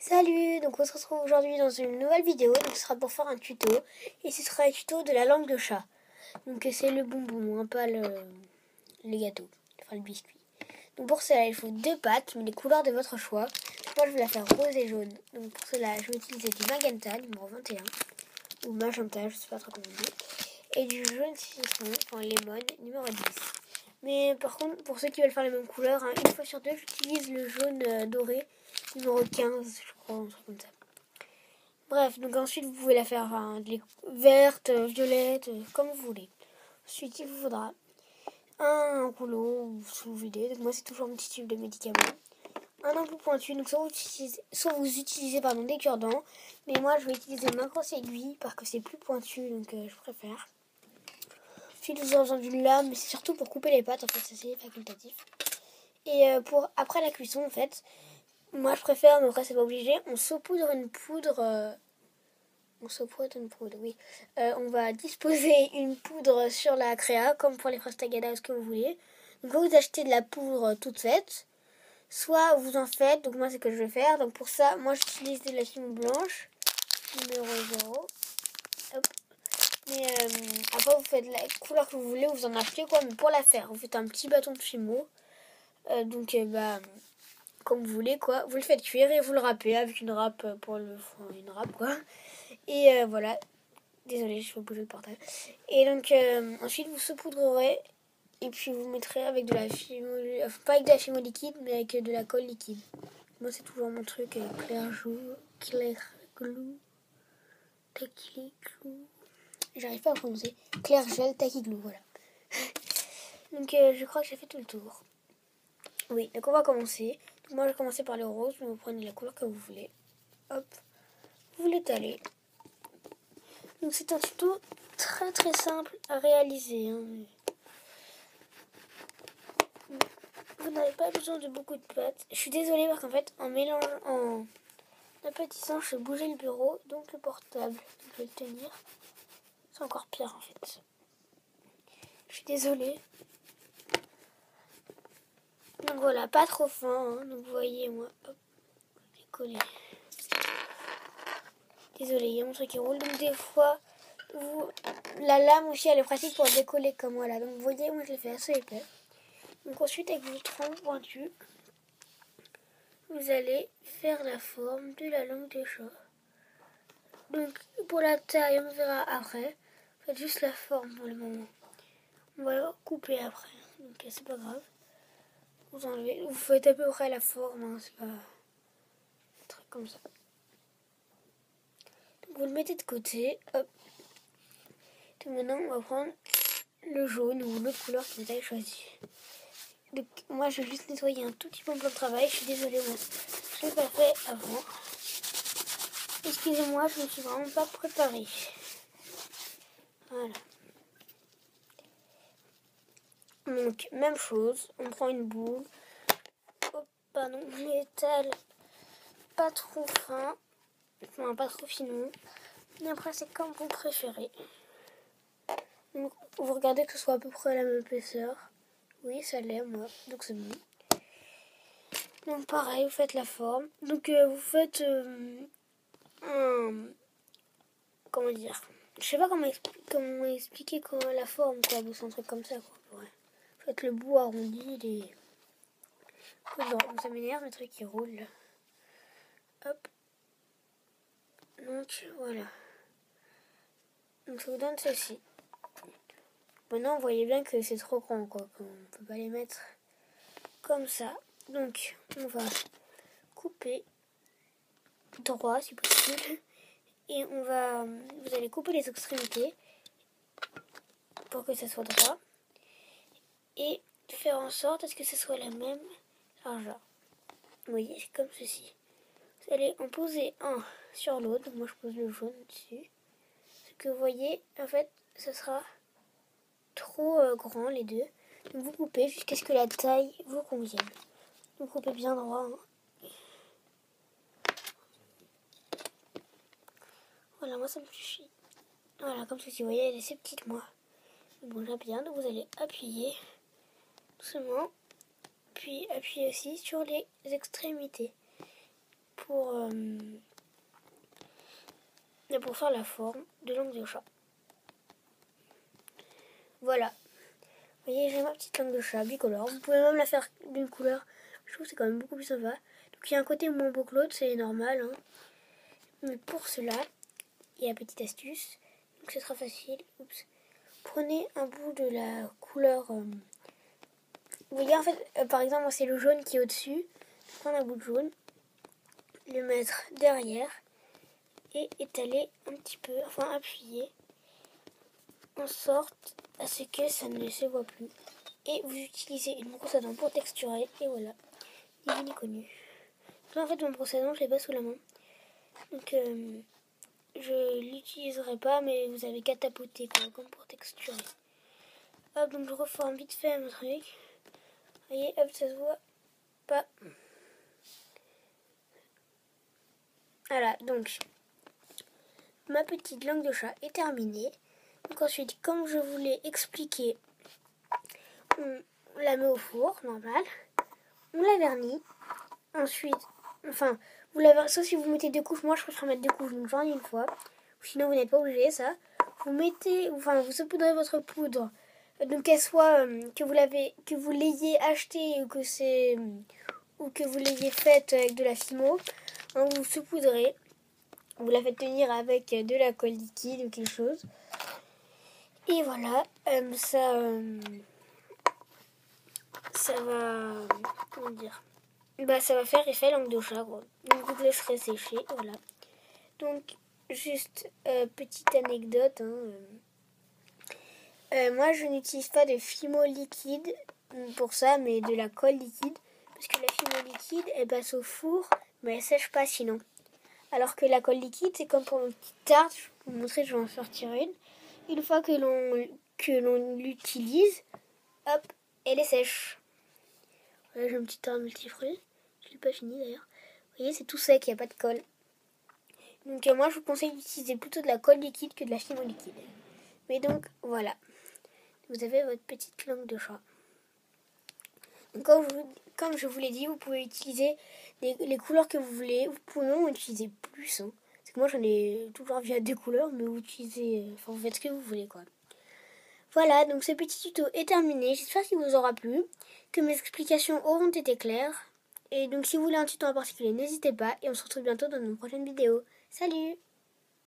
Salut, donc on se retrouve aujourd'hui dans une nouvelle vidéo, donc ce sera pour faire un tuto, et ce sera un tuto de la langue de chat. Donc c'est le bonbon, hein, pas le gâteau, enfin le biscuit. Donc pour cela il faut deux pâtes, mais les couleurs de votre choix. Moi je vais la faire rose et jaune, donc pour cela je vais utiliser du magenta numéro 21, ou magenta, je sais pas trop comment on dit, et du jaune citron, enfin lemon numéro 10. Mais par contre, pour ceux qui veulent faire les mêmes couleurs, hein, une fois sur deux, j'utilise le jaune doré, numéro 15, je crois, un truc comme ça. Bref, donc ensuite, vous pouvez la faire verte, violette, comme vous voulez. Ensuite, il vous faudra un rouleau, si vous voulez. Donc moi, c'est toujours un petit tube de médicaments. Un embout pointu, donc soit vous utilisez des cure-dents. Mais moi, je vais utiliser ma grosse aiguille, parce que c'est plus pointu, donc je préfère. Ensuite, vous aurez besoin d'une lame, mais c'est surtout pour couper les pâtes, en fait, c'est facultatif. Et après la cuisson, en fait, moi je préfère, mais après c'est pas obligé, on saupoudre une poudre. Oui. On va disposer une poudre sur la créa, comme pour les fraises tagada ou ce que vous voulez. Donc vous achetez de la poudre toute faite, soit vous en faites, donc moi c'est ce que je vais faire. Donc pour ça, moi j'utilise de la fimo blanche, numéro 0. Hop. Mais après vous faites la couleur que vous voulez, vous en achetez quoi, mais pour la faire, vous faites un petit bâton de fimo. Comme vous voulez quoi, vous le faites cuire et vous le râpez avec une râpe une râpe quoi. Et voilà, désolée je vais bouger le portable. Et donc ensuite vous saupoudrerez et puis vous mettrez avec de la fimo, pas avec de la fimo liquide mais avec de la colle liquide. Moi c'est toujours mon truc avec clair glue, tacky glue. J'arrive pas à prononcer. Clair gel tacky glue, voilà. Donc je crois que j'ai fait tout le tour. Oui, donc on va commencer. Donc moi je vais commencer par le rose, mais vous prenez la couleur que vous voulez. Hop, vous l'étalez. Donc c'est un tuto très très simple à réaliser. Hein. Vous n'avez pas besoin de beaucoup de pâtes. Je suis désolée parce qu'en fait en aplatissant je fais bouger le bureau, donc le portable. Donc, je vais le tenir. C'est encore pire en fait. Je suis désolée. Donc voilà, pas trop fin. Hein. Donc vous voyez moi, hop, j'ai collé. Désolée, il y a mon truc qui roule. Donc des fois, la lame aussi elle est pratique pour décoller comme voilà. Donc vous voyez, moi je l'ai fait assez épais. Donc ensuite avec votre tronc pointu, vous allez faire la forme de la langue de chat. Donc pour la taille, on verra après. Faites juste la forme pour le moment. On va couper après. Donc c'est pas grave. Vous enlevez, vous faites à peu près la forme, hein, c'est pas un truc comme ça. Donc vous le mettez de côté. Hop. Donc maintenant on va prendre le jaune ou l'autre couleur que vous avez choisi. Donc moi je vais juste nettoyer un tout petit peu mon plan de travail. Je suis désolée, moi je l'ai pas fait avant. Excusez-moi, je ne me suis vraiment pas préparée. Voilà. Donc même chose, on prend une boule. Hop, pardon, on l'étale pas trop fin, enfin pas trop finement. Et après c'est comme vous préférez. Donc vous regardez que ce soit à peu près la même épaisseur. Oui, ça l'est moi, donc c'est bon. Donc pareil, vous faites la forme. Donc vous faites comment dire, je sais pas comment expliquer la forme quoi, c'est un truc comme ça quoi. Ouais. Vous faites le bout arrondi, bon, ça m'énerve le truc qui roule. Hop. Donc voilà. Donc ça vous donne ceci. Maintenant vous voyez bien que c'est trop grand quoi, qu'on ne peut pas les mettre comme ça. Donc on va couper droit si possible. Et vous allez couper les extrémités pour que ça soit droit. Et faire en sorte à ce que ce soit la même largeur. Vous voyez, c'est comme ceci. Vous allez en poser un sur l'autre. Donc moi je pose le jaune dessus. Ce que vous voyez, en fait, ce sera trop grand les deux. Donc vous coupez jusqu'à ce que la taille vous convienne. Vous coupez bien droit. Hein. Voilà, moi ça me suffit. Voilà, comme ceci, vous voyez, elle est assez petite moi. Bon, j'aime bien, donc vous allez appuyer doucement. Puis appuyer aussi sur les extrémités. pour faire la forme de langue de chat. Voilà. Vous voyez, j'ai ma petite langue de chat bicolore. Vous pouvez même la faire d'une couleur. Je trouve que c'est quand même beaucoup plus sympa. Donc il y a un côté moins beau que l'autre, c'est normal. Hein. Mais pour cela, il y a une petite astuce. Donc ce sera facile. Oups. Prenez un bout de la couleur. Vous voyez, en fait, par exemple, c'est le jaune qui est au-dessus. Prendre un bout de jaune, le mettre derrière et étaler un petit peu, enfin appuyer en sorte à ce que ça ne se voit plus. Et vous utilisez une brosse à dents pour texturer. Et voilà, il est connu. En fait, mon brosse à dents, je l'ai pas sous la main. Donc, je l'utiliserai pas, mais vous avez qu'à tapoter quoi, comme pour texturer. Hop, donc je reforme vite fait mon truc. Vous voyez, hop, ça se voit pas. Voilà, donc ma petite langue de chat est terminée. Donc ensuite, comme je vous l'ai expliqué, on la met au four, normal. On la vernit. Ensuite, enfin, vous la sauf si vous mettez 2 couches. Moi, je préfère mettre 2 couches, donc j'en ai une fois. Sinon, vous n'êtes pas obligé, ça. Vous mettez, enfin, vous saupoudrez votre poudre. Donc qu'elle soit, que vous l'ayez achetée ou que vous l'ayez faite avec de la fimo. Donc vous saupoudrez. Vous la faites tenir avec de la colle liquide ou quelque chose. Et voilà, ça va, comment dire, ça va faire effet langue de chat, gros. Donc vous le laisserez sécher, voilà. Donc juste petite anecdote, moi je n'utilise pas de fimo liquide pour ça, mais de la colle liquide, parce que la fimo liquide elle passe au four, mais elle sèche pas sinon. Alors que la colle liquide c'est comme pour une petite tarte, je vais vous montrer, je vais en sortir une. Une fois que l'on l'utilise, hop, elle est sèche. Là, j'ai un petit tarte multifruit. Je ne l'ai pas fini d'ailleurs. Vous voyez, c'est tout sec, il n'y a pas de colle. Donc moi, je vous conseille d'utiliser plutôt de la colle liquide que de la fimo liquide. Mais donc, voilà. Vous avez votre petite langue de chat. Donc, comme je vous l'ai dit, vous pouvez utiliser les couleurs que vous voulez. Vous pouvez même en utiliser plus. Hein. C'est que moi, j'en ai toujours via 2 couleurs, mais vous utilisez... Enfin, vous faites ce que vous voulez, quoi. Voilà, donc ce petit tuto est terminé. J'espère qu'il vous aura plu, que mes explications auront été claires. Et donc si vous voulez un tuto en particulier, n'hésitez pas. Et on se retrouve bientôt dans une prochaine vidéo. Salut!